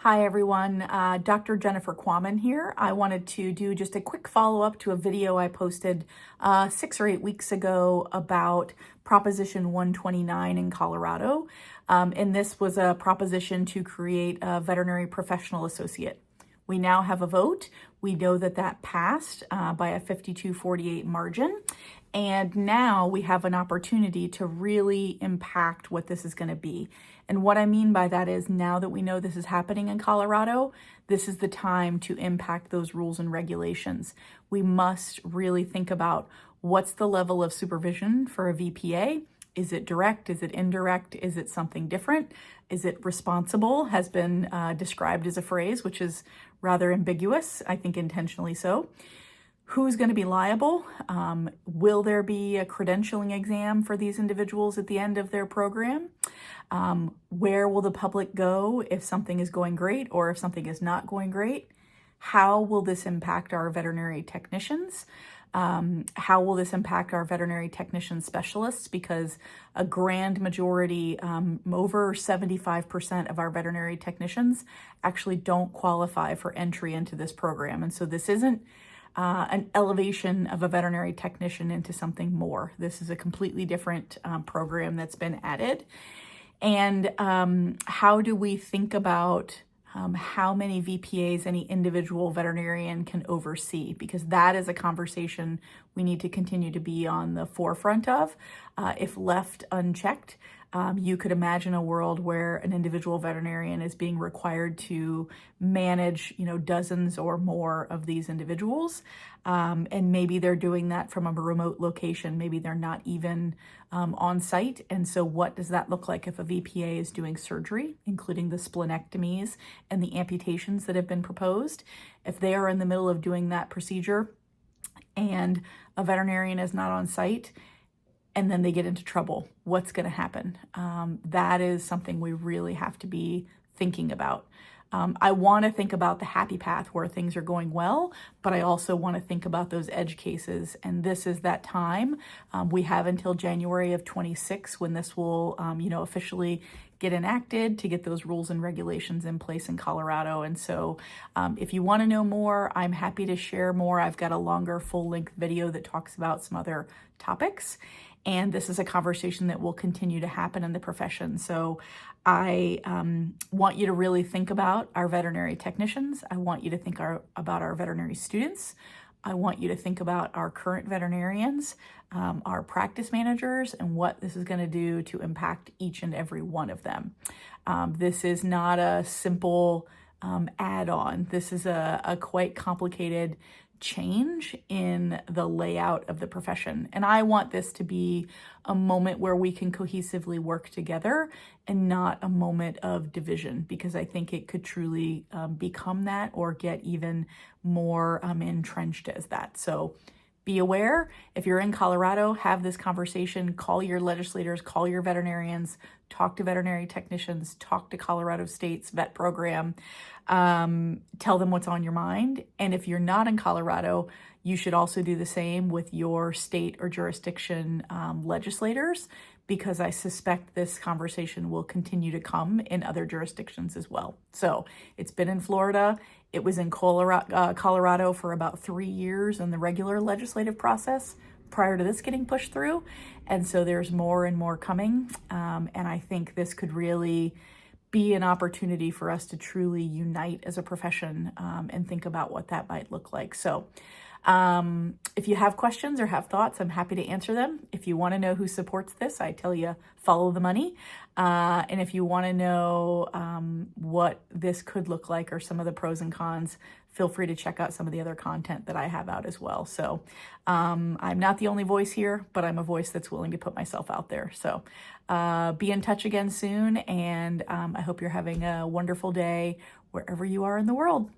Hi everyone, Dr. Jennifer Quammen here. I wanted to do just a quick follow-up to a video I posted 6 or 8 weeks ago about Proposition 129 in Colorado. And this was a proposition to create a veterinary professional associate. We now have a vote. We know that that passed by a 52-48 margin. And now we have an opportunity to really impact what this is going to be. And what I mean by that is now that we know this is happening in Colorado, this is the time to impact those rules and regulations. We must really think about what's the level of supervision for a VPA. Is it direct? Is it indirect? Is it something different? Is it responsible? Has been described as a phrase, which is rather ambiguous, I think intentionally so. Who's going to be liable? Will there be a credentialing exam for these individuals at the end of their program? Where will the public go if something is going great or if something is not going great? How will this impact our veterinary technicians? How will this impact our veterinary technician specialists? Because a grand majority, over 75% of our veterinary technicians actually don't qualify for entry into this program. And so this isn't an elevation of a veterinary technician into something more. This is a completely different program that's been added. And how do we think about how many VPAs any individual veterinarian can oversee? Because that is a conversation we need to continue to be on the forefront of. If left unchecked, you could imagine a world where an individual veterinarian is being required to manage, dozens or more of these individuals. And maybe they're doing that from a remote location. Maybe they're not even on site. And so what does that look like if a VPA is doing surgery, including the splenectomies and the amputations that have been proposed? If they are in the middle of doing that procedure and a veterinarian is not on site, and then they get into trouble, what's going to happen? That is something we really have to be thinking about. I want to think about the happy path where things are going well, but I also want to think about those edge cases. And this is that time. We have until January of 26 when this will, officially get enacted to get those rules and regulations in place in Colorado. And so if you want to know more, I'm happy to share more. I've got a longer full-length video that talks about some other topics. And this is a conversation that will continue to happen in the profession. So I want you to really think about our veterinary technicians. I want you to think about our veterinary students. I want you to think about our current veterinarians, our practice managers, and what this is going to do to impact each and every one of them. This is not a simple add-on. This is a quite complicated change in the layout of the profession. And I want this to be a moment where we can cohesively work together and not a moment of division, because I think it could truly become that or get even more entrenched as that. So be aware. If you're in Colorado, have this conversation, call your legislators, call your veterinarians, talk to veterinary technicians, talk to Colorado State's vet program, tell them what's on your mind. And if you're not in Colorado, you should also do the same with your state or jurisdiction legislators, because I suspect this conversation will continue to come in other jurisdictions as well. So it's been in Florida. It was in Colorado for about 3 years in the regular legislative process prior to this getting pushed through. And so there's more and more coming. And I think this could really be an opportunity for us to truly unite as a profession and think about what that might look like. So if you have questions or have thoughts, I'm happy to answer them. If you want to know who supports this, I tell you, follow the money. And if you want to know what this could look like or some of the pros and cons, feel free to check out some of the other content that I have out as well. So I'm not the only voice here, but I'm a voice that's willing to put myself out there. So be in touch again soon. And I hope you're having a wonderful day wherever you are in the world.